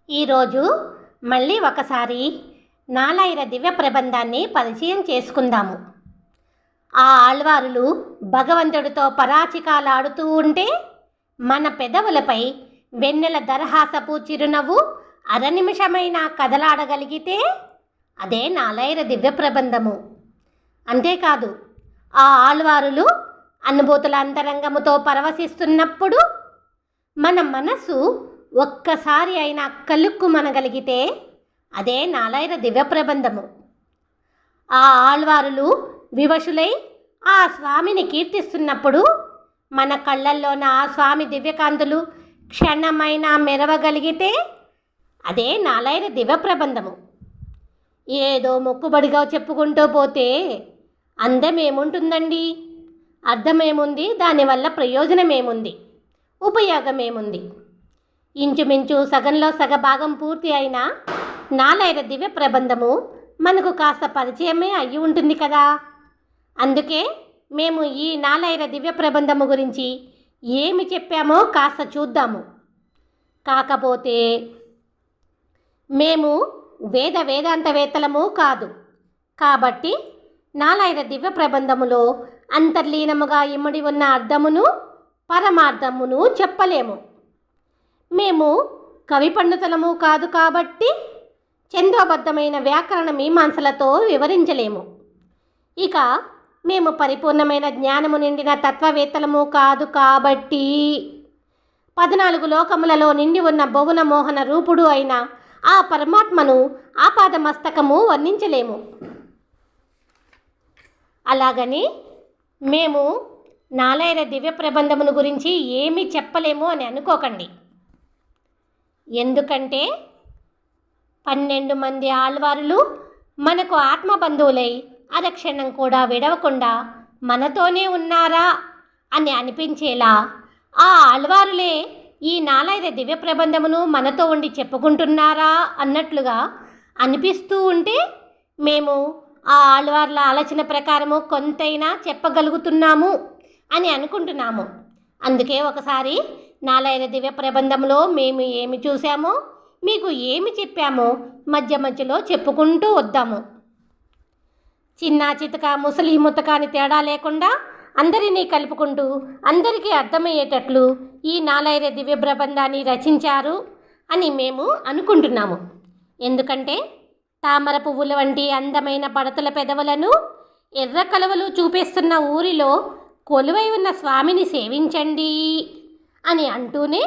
ఈరోజు మళ్ళీ ఒకసారి నాలాయిర దివ్య ప్రబంధాన్ని పరిచయం చేసుకుందాము. ఆ ఆళ్వారులు భగవంతుడితో పరాచికాలాడుతూ ఉంటే మన పెదవులపై వెన్నెల దరహాసపు చిరునవ్వు అరనిమిషమైనా కదలాడగలిగితే అదే నాలాయిర దివ్య ప్రబంధము. అంతేకాదు, ఆ ఆళ్వారులు అనుభూతుల అంతరంగముతో పరవశిస్తున్నప్పుడు మన మనసు ఒక్కసారి అయినా కలుక్కుమనగలిగితే అదే నాలాయిర దివ్య ప్రబంధము. ఆ ఆళ్వారులు వివశులై ఆ స్వామిని కీర్తిస్తున్నప్పుడు మన కళ్ళల్లోన ఆ స్వామి దివ్యకాంతులు క్షణమైనా మెరవగలిగితే అదే నాలాయిర దివ్య ప్రబంధము. ఏదో మొక్కుబడిగా చెప్పుకుంటూ పోతే అందమేముంటుందండి? అర్థమేముంది? దానివల్ల ప్రయోజనమేముంది? ఉపయోగమేముంది? ఇంచుమించు సగంలో సగభాగం పూర్తి అయిన నాలాయిర దివ్య ప్రబంధము మనకు కాస్త పరిచయమే అయ్యి ఉంటుంది కదా. అందుకే మేము ఈ నాలాయిర దివ్య ప్రబంధము గురించి ఏమి చెప్పామో కాస్త చూద్దాము. కాకపోతే మేము వేదాంతవేత్తలము కాదు కాబట్టి నాలాయిర దివ్య ప్రబంధములో అంతర్లీనముగా ఇమిడి ఉన్న అర్థమును పరమార్థమును చెప్పలేము. మేము కవి పండితులము కాదు కాబట్టి ఛందోబద్ధమైన వ్యాకరణ మీమాంసలతో వివరించలేము. ఇక మేము పరిపూర్ణమైన జ్ఞానము నిండిన తత్వవేత్తలము కాదు కాబట్టి 14 లోకములలో నిండి ఉన్న భువన మోహన రూపుడు అయిన ఆ పరమాత్మను ఆపాదమస్తకము వర్ణించలేము. అలాగని మేము నాలాయిర దివ్య ప్రబంధమును గురించి ఏమీ చెప్పలేము అని అనుకోకండి. ఎందుకంటే 12 మంది ఆళ్వారులు మనకు ఆత్మబంధువులై అరక్షణం కూడా విడవకుండా మనతోనే ఉన్నారా అని అనిపించేలా ఆ ఆళ్వారులే ఈ నాలాయిర దివ్య ప్రబంధమును మనతో ఉండి చెప్పుకుంటున్నారా అన్నట్లుగా అనిపిస్తూ ఉంటే మేము ఆ ఆళ్వార్ల ఆలోచన ప్రకారము కొంతైనా చెప్పగలుగుతున్నాము అని అనుకుంటున్నాము. అందుకే ఒకసారి నాలాయిర దివ్య ప్రబంధంలో మేము ఏమి చూసామో మీకు ఏమి చెప్పామో మధ్య మధ్యలో చెప్పుకుంటూ వద్దాము. చిన్న చితక ముసలి ముతక అని తేడా లేకుండా అందరినీ కలుపుకుంటూ అందరికీ అర్థమయ్యేటట్లు ఈ నాలాయిర దివ్య ప్రబంధాన్ని రచించారు అని మేము అనుకుంటున్నాము. ఎందుకంటే తామర పువ్వుల వంటి అందమైన పడతల పెదవులను ఎర్ర కలువలు చూపిస్తున్న ఊరిలో కొలువై ఉన్న స్వామిని సేవించండి అని అంటూనే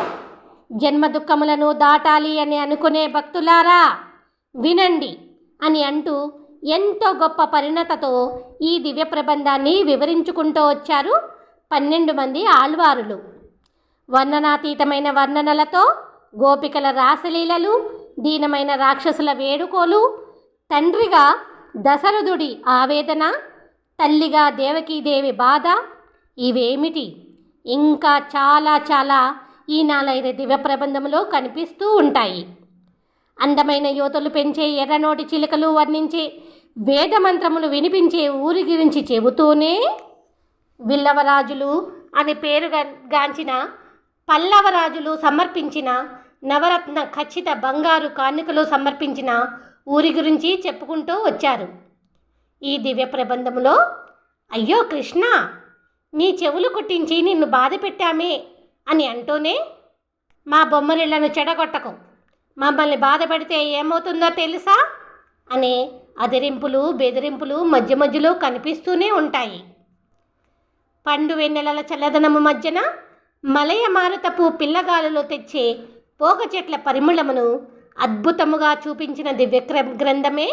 జన్మ దుఃఖములను దాటాలి అని అనుకునే భక్తులారా వినండి అని అంటూ ఎంతో గొప్ప పరిణతతో ఈ దివ్య ప్రబంధాన్ని వివరించుకుంటూ వచ్చారు 12 మంది ఆళ్వారులు. వర్ణనాతీతమైన వర్ణనలతో గోపికల రాసలీలలు, దీనమైన రాక్షసుల వేడుకోలు, తండ్రిగా దశరథుడి ఆవేదన, తల్లిగా దేవకీదేవి బాధ, ఇవేమిటి ఇంకా చాలా చాలా ఈ నాలాయిర దివ్య ప్రబంధంలో కనిపిస్తూ ఉంటాయి. అందమైన యోతులు పెంచే ఎర్రనోటి చిలుకలు వర్ణించే వేదమంత్రములు వినిపించే ఊరి గురించి చెబుతూనే విల్లవరాజులు అని పేరుగాంచిన పల్లవరాజులు సమర్పించిన నవరత్న ఖచ్చిత బంగారు కానుకలు సమర్పించిన ఊరి గురించి చెప్పుకుంటూ వచ్చారు. ఈ దివ్య ప్రబంధంలో అయ్యో కృష్ణ, నీ చెవులు కుట్టించి నిన్ను బాధ పెట్టామే అని అంటూనే మా బొమ్మరిళ్లను చెడగొట్టకు, మమ్మల్ని బాధ పెడితే ఏమవుతుందో తెలుసా అనే అదిరింపులు బెదిరింపులు మధ్య మధ్యలో కనిపిస్తూనే ఉంటాయి. పండు వెన్నెలల చల్లదనము మధ్యన మలయ మారుతపు పిల్లగాలులో తెచ్చే పోక చెట్ల పరిమళమును అద్భుతముగా చూపించిన దివ్య గ్రంథమే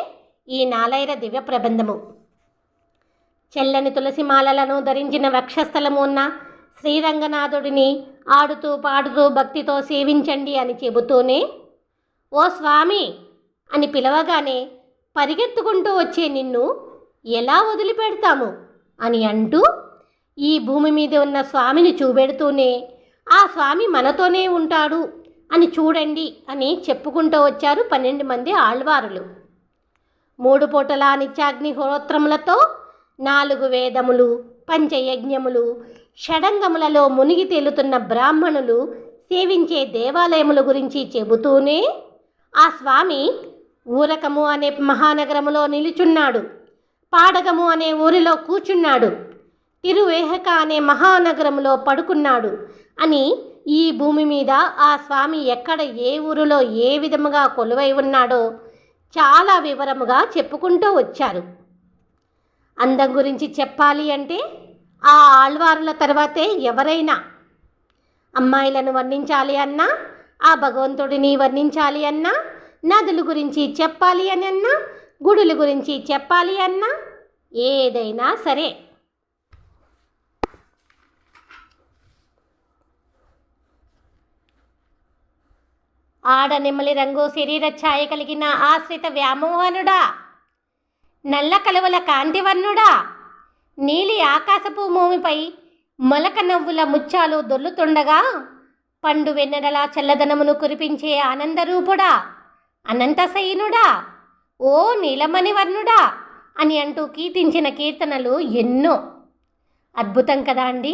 ఈ నాలాయిర దివ్య ప్రబంధము. చెల్లని తులసిమాలలను ధరించిన వక్షస్థలము ఉన్న శ్రీరంగనాథుడిని ఆడుతూ పాడుతూ భక్తితో సేవించండి అని చెబుతూనే ఓ స్వామి అని పిలవగానే పరిగెత్తుకుంటూ వచ్చే నిన్ను ఎలా వదిలిపెడతాము అని అంటూ ఈ భూమి మీద ఉన్న స్వామిని చూపెడుతూనే ఆ స్వామి మనతోనే ఉంటాడు అని చూడండి అని చెప్పుకుంటూ వచ్చారు 12 మంది ఆళ్వారులు. 3 పూటల నిత్యాగ్నిహోత్రములతో 4 వేదములు, పంచయజ్ఞములు, షడంగములలో మునిగి తేలుతున్న బ్రాహ్మణులు సేవించే దేవాలయముల గురించి చెబుతూనే ఆ స్వామి ఊరకము అనే మహానగరములో నిలుచున్నాడు, పాడగము అనే ఊరిలో కూర్చున్నాడు, తిరువేహక అనే మహానగరంలో పడుకున్నాడు అని ఈ భూమి మీద ఆ స్వామి ఎక్కడ ఏ ఊరిలో ఏ విధముగా కొలువై ఉన్నాడో చాలా వివరముగా చెప్పుకుంటూ వచ్చారు. అందం గురించి చెప్పాలి అంటే ఆ ఆళ్వారుల తర్వాతే ఎవరైనా. అమ్మాయిలను వర్ణించాలి అన్నా, ఆ భగవంతుడిని వర్ణించాలి అన్నా, నదుల గురించి చెప్పాలి అని అన్నా, గుడుల గురించి చెప్పాలి అన్నా, ఏదైనా సరే. ఆడ నెమ్మలి రంగు శరీర ఛాయ కలిగిన ఆశ్రిత వ్యామోహనుడా, నల్ల కలువల కాంతివర్ణుడా, నీలి ఆకాశపు భూమిపై మొలక నవ్వుల ముత్యాలు దొర్లుతుండగా పండు వెన్నెడలా చల్లదనమును కురిపించే ఆనందరూపుడా, అనంతశయనుడా, ఓ నీలమణి వర్ణుడా అని అంటూ కీర్తించిన కీర్తనలు ఎన్నో. అద్భుతం కదా అండి.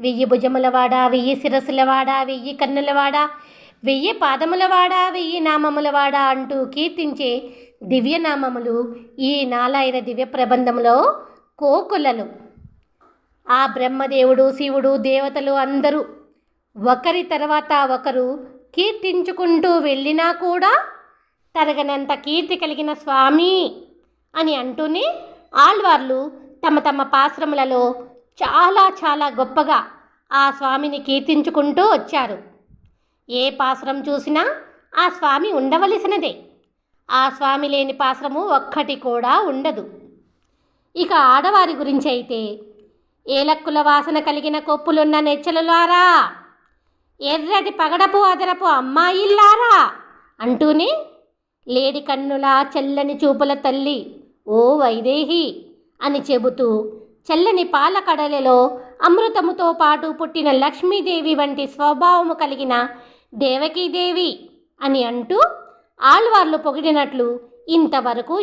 1000 భుజములవాడా, 1000 శిరస్సులవాడా, 1000 కన్నులవాడా, 1000 పాదములవాడా, 1000 నామములవాడా అంటూ కీర్తించే దివ్యనామములు ఈ నాలాయిర దివ్య ప్రబంధంలో కోకొల్లలు. ఆ బ్రహ్మదేవుడు, శివుడు, దేవతలు అందరూ ఒకరి తర్వాత ఒకరు కీర్తించుకుంటూ వెళ్ళినా కూడా తరగనంత కీర్తి కలిగిన స్వామి అని అంటూనే ఆళ్వార్లు తమ తమ పాశ్రములలో చాలా చాలా గొప్పగా ఆ స్వామిని కీర్తించుకుంటూ వచ్చారు. ఏ పాశ్రం చూసినా ఆ స్వామి ఉండవలసినదే. ఆ స్వామి లేని పాశ్రము ఒక్కటి కూడా ఉండదు. ఇక ఆడవారి గురించి అయితే, ఏలక్కుల వాసన కలిగిన కొప్పులున్న నెచ్చలులారా, ఎర్రటి పగడపు అదరపు అమ్మాయిల్లారా అంటూనే లేడి కన్నుల చల్లని చూపుల తల్లి ఓ వైదేహి అని చెబుతూ చల్లని పాల కడలలో అమృతముతో పాటు పుట్టిన లక్ష్మీదేవి వంటి స్వభావము కలిగిన దేవకీదేవి అని అంటూ ఆళ్వార్లు పొగిడినట్లు ఇంతవరకు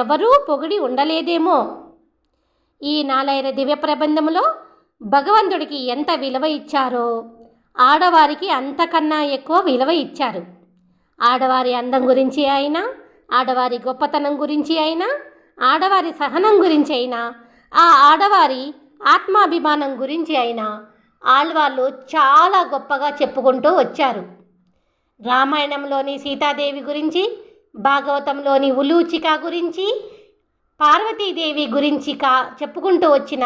ఎవరూ పొగిడి ఉండలేదేమో. ఈ నాలాయిర దివ్య ప్రబంధములో భగవంతుడికి ఎంత విలువ ఇచ్చారో ఆడవారికి అంతకన్నా ఎక్కువ విలువ ఇచ్చారు. ఆడవారి అందం గురించి అయినా, ఆడవారి గొప్పతనం గురించి అయినా, ఆడవారి సహనం గురించి అయినా, ఆ ఆడవారి ఆత్మాభిమానం గురించి అయినా ఆళ్వార్లు చాలా గొప్పగా చెప్పుకుంటూ వచ్చారు. రామాయణంలోని సీతాదేవి గురించి, భాగవతంలోని ఉలూచిక గురించి, పార్వతీదేవి గురించి చెప్పుకుంటూ వచ్చిన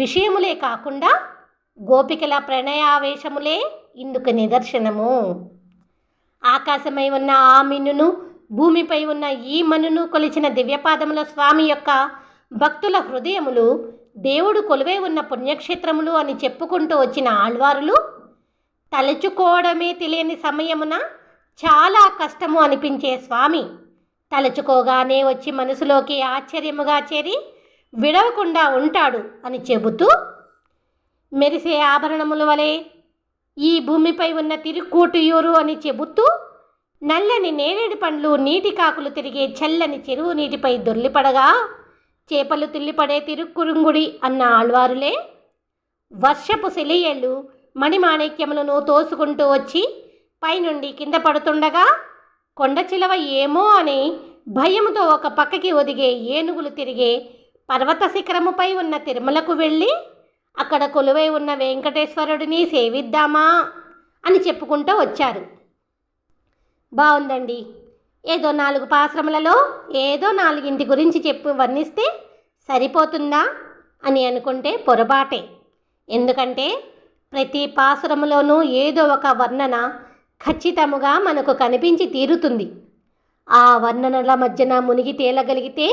విషయములే కాకుండా గోపికల ప్రణయావేశములే ఇందుకు నిదర్శనము. ఆకాశమై ఉన్న ఆ మిన్నును, భూమిపై ఉన్న ఈ మనును కొలిచిన దివ్యపాదముల స్వామి యొక్క భక్తుల హృదయములు దేవుడు కొలువై ఉన్న పుణ్యక్షేత్రములు అని చెప్పుకుంటూ వచ్చిన ఆళ్వారులు తలుచుకోవడమే తెలియని సమయమున చాలా కష్టము అనిపించే స్వామి తలుచుకోగానే వచ్చి మనసులోకి ఆశ్చర్యముగా చేరి విడవకుండా ఉంటాడు అని చెబుతూ, మెరిసే ఆభరణముల వలె ఈ భూమిపై ఉన్న తిరుక్కూటియూరు అని చెబుతూ, నల్లని నేరేడు పండ్లు నీటి కాకులు తిరిగే చల్లని చెరువు నీటిపై దొర్లిపడగా చేపలు తుల్లిపడే తిరుక్కురుంగుడి అన్న ఆళ్వారులే వర్షపు సెలియేళ్ళు మణిమాణిక్యములను తోసుకుంటూ వచ్చి పైనుండి కింద పడుతుండగా కొండ చిలవ ఏమో అని భయముతో ఒక పక్కకి ఒదిగే ఏనుగులు తిరిగే పర్వత శిఖరముపై ఉన్న తిరుమలకు వెళ్ళి అక్కడ కొలువై ఉన్న వెంకటేశ్వరుడిని సేవిద్దామా అని చెప్పుకుంటూ వచ్చారు. బాగుందండి. ఏదో 4 పాశ్రములలో ఏదో 4 గురించి వర్ణిస్తే సరిపోతుందా అని అనుకుంటే పొరపాటే. ఎందుకంటే ప్రతి పాశ్రములోనూ ఏదో ఒక వర్ణన ఖచ్చితముగా మనకు కనిపించి తీరుతుంది. ఆ వర్ణనల మధ్యన మునిగి తేలగలిగితే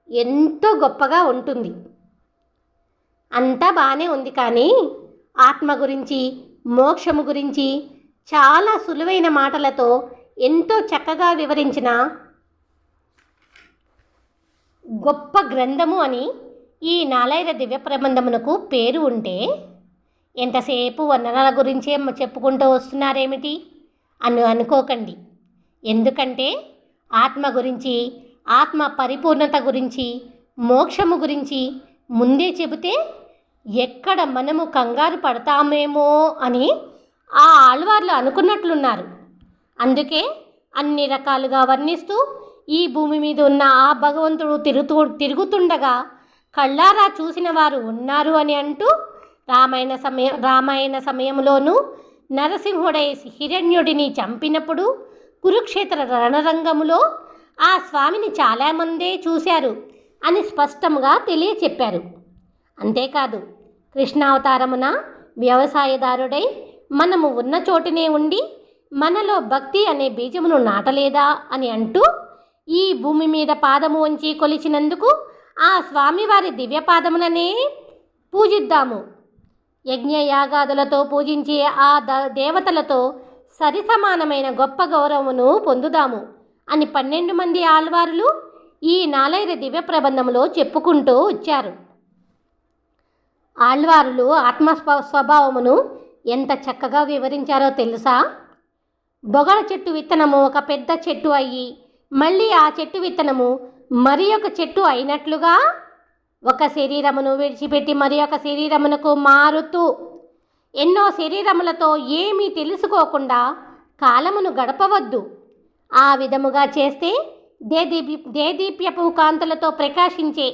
ఎంతో గొప్పగా ఉంటుంది. అంతా బాగానే ఉంది, కానీ ఆత్మ గురించి, మోక్షము గురించి చాలా సులువైన మాటలతో ఎంతో చక్కగా వివరించిన గొప్ప గ్రంథము అని ఈ నాలాయిర దివ్య ప్రబంధమునకు పేరు ఉంటే ఎంతసేపు వర్ణనల గురించే చెప్పుకుంటూ వస్తున్నారేమిటి అని అనుకోకండి. ఎందుకంటే ఆత్మ గురించి, ఆత్మ పరిపూర్ణత గురించి, మోక్షము గురించి ముందే చెబితే ఎక్కడ మనము కంగారు పడతామేమో అని ఆ ఆళ్వార్లు అనుకున్నట్లున్నారు. అందుకే అన్ని రకాలుగా వర్ణిస్తూ ఈ భూమి మీద ఉన్న ఆ భగవంతుడు తిరుగుతుండగా కళ్ళారా చూసిన వారు ఉన్నారు అని అంటూ రామాయణ సమయంలోనూ నరసింహుడై హిరణ్యుడిని చంపినప్పుడు కురుక్షేత్ర రణరంగములో ఆ స్వామిని చాలామందే చూశారు అని స్పష్టంగా తెలియచెప్పారు. అంతేకాదు కృష్ణావతారమున వ్యవసాయదారుడై మనము ఉన్న చోటునే ఉండి మనలో భక్తి అనే బీజమును నాటలేదా అని అంటూ ఈ భూమి మీద పాదము ఉంచి కొలిచినందుకు ఆ స్వామివారి దివ్యపాదములనే పూజిద్దాము. యజ్ఞయాగాదులతో పూజించే ఆ దేవతలతో సరిసమానమైన గొప్ప గౌరవమును పొందుదాము అని 12 మంది ఆళ్వారులు ఈ నాలైర దివ్య ప్రబంధంలో చెప్పుకుంటూ వచ్చారు. ఆళ్వారులు ఆత్మ స్వభావమును ఎంత చక్కగా వివరించారో తెలుసా? బొగడ చెట్టు విత్తనము ఒక పెద్ద చెట్టు అయ్యి మళ్ళీ ఆ చెట్టు విత్తనము మరి ఒక చెట్టు అయినట్లుగా ఒక శరీరమును విడిచిపెట్టి మరి ఒక శరీరమునకు మారుతూ ఎన్నో శరీరములతో ఏమీ తెలుసుకోకుండా కాలమును గడపవద్దు. ఆ విధముగా చేస్తే దేదీప్యపు కాంతులతో ప్రకాశించే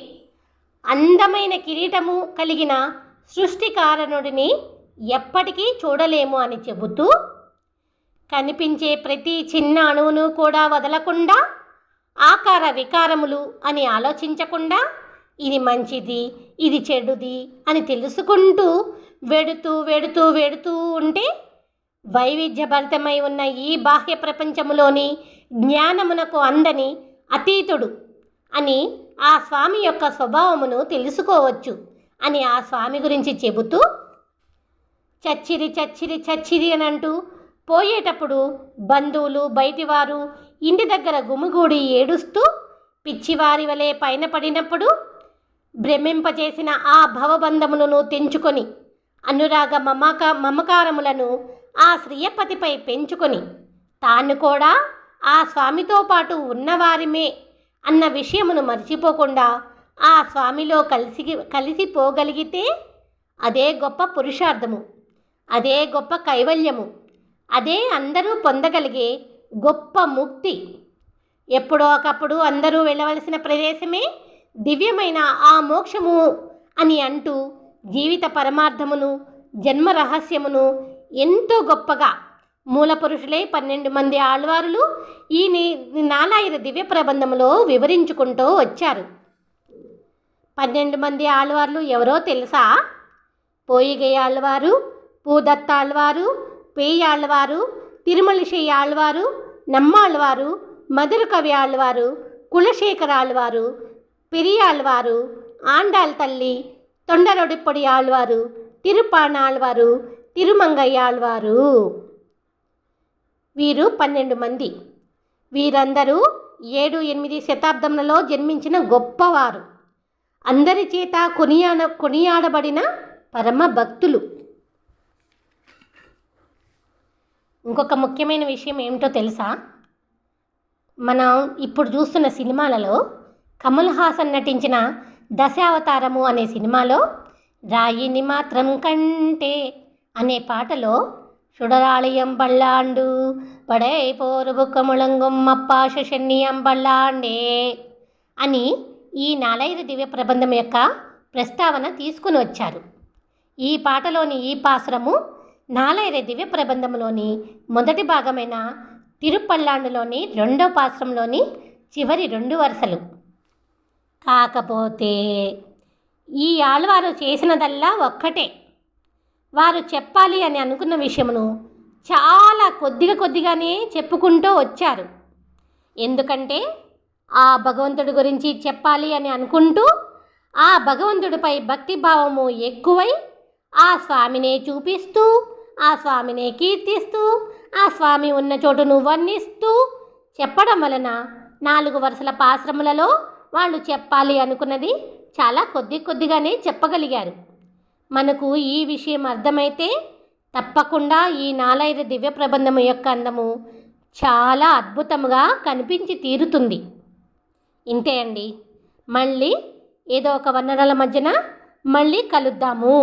అందమైన కిరీటము కలిగిన సృష్టికారణుడిని ఎప్పటికీ చూడలేము అని చెబుతూ కనిపించే ప్రతి చిన్న అణువును కూడా వదలకుండా ఆకార వికారములు అని ఆలోచించకుండా ఇది మంచిది ఇది చెడుది అని తెలుసుకుంటూ వెడుతూ ఉంటే వైవిధ్యభరితమై ఉన్న ఈ బాహ్య ప్రపంచములోని జ్ఞానమునకు అందని అతీతుడు అని ఆ స్వామి యొక్క స్వభావమును తెలుసుకోవచ్చు అని ఆ స్వామి గురించి చెబుతూ చచ్చిరి అని అంటూ పోయేటప్పుడు బంధువులు బయటివారు ఇంటి దగ్గర గుమిగూడి ఏడుస్తూ పిచ్చివారి వలె పైన పడినప్పుడు భ్రమింపజేసిన ఆ భవబంధములను తెంచుకొని అనురాగ మమకారములను ఆ శ్రీయపతిపై పెంచుకొని తాను కూడా ఆ స్వామితో పాటు ఉన్నవారిమే అన్న విషయమును మర్చిపోకుండా ఆ స్వామిలో కలిసిపోగలిగితే అదే గొప్ప పురుషార్థము, అదే గొప్ప కైవల్యము, అదే అందరూ పొందగలిగే గొప్ప ముక్తి. ఎప్పుడో ఒకప్పుడు అందరూ వెళ్ళవలసిన ప్రదేశమే దివ్యమైన ఆ మోక్షము అని అంటూ జీవిత పరమార్థమును జన్మ రహస్యమును ఎంతో గొప్పగా మూల పురుషులే 12 మంది ఆళ్వారులు ఈ నాలాయిర దివ్య ప్రబంధములో వివరించుకుంటూ వచ్చారు. 12 మంది ఆళ్వార్లు ఎవరో తెలుసా? పోయిగై ఆళ్వారు, పూదత్తాళ్వారు, పేయాళ్వారు, తిరుమలిశై ఆళ్వారు, నమ్మాళ్వారు, మధురకవి ఆళ్వారు, కులశేఖర ఆళ్వారు, పెరియాళ్వారు, ఆండాల్ తల్లి, తొండరొడిప్పొడి ఆళ్వారు, తిరుపాణాళ్వారు, తిరుమంగయ్యాళ్వారు. వీరు 12 మంది. వీరందరూ 7-8 శతాబ్దములలో జన్మించిన గొప్పవారు, అందరి చేత కొనియాడబడిన పరమ భక్తులు. ఇంకొక ముఖ్యమైన విషయం ఏమిటో తెలుసా? మనం ఇప్పుడు చూస్తున్న సినిమాలలో కమల్ హాసన్ నటించిన దశావతారము అనే సినిమాలో రాయిని మాత్రం కంటే అనే పాటలో சுடராளியம் பல்லாண்டு పడే పోరుబుక్క ముళంగొమ్మప్పాశ శన్నియం బల్లాండే అని ఈ నాలైర దివ్య ప్రబంధం యొక్క ప్రస్తావన తీసుకుని వచ్చారు. ఈ పాటలోని ఈ పాసురము నాలైర దివ్య ప్రబంధంలోని మొదటి భాగమైన తిరుపల్లాండులోని 2వ పాసురంలోని చివరి 2 వరుసలు. కాకపోతే ఈ ఆళ్వారు చేసినదల్లా ఒక్కటే. వారు చెప్పాలి అని అనుకున్న విషయమును చాలా కొద్దిగానే చెప్పుకుంటూ వచ్చారు. ఎందుకంటే ఆ భగవంతుడి గురించి చెప్పాలి అని అనుకుంటూ ఆ భగవంతుడిపై భక్తిభావము ఎక్కువై ఆ స్వామినే చూపిస్తూ ఆ స్వామినే కీర్తిస్తూ ఆ స్వామి ఉన్న చోటును వర్ణిస్తూ చెప్పడం వలన 4 వరుసల పాశ్రములలో వాళ్ళు చెప్పాలి అనుకున్నది చాలా కొద్దిగానే చెప్పగలిగారు. మనకు ఈ విషయం అర్థమైతే తప్పకుండా ఈ నాలైర దివ్య ప్రబంధము యొక్క అందము చాలా అద్భుతంగా కనిపించి తీరుతుంది. ఇంతే అండి. మళ్ళీ ఏదో ఒక వర్ణనల మధ్యన మళ్ళీ కలుద్దాము.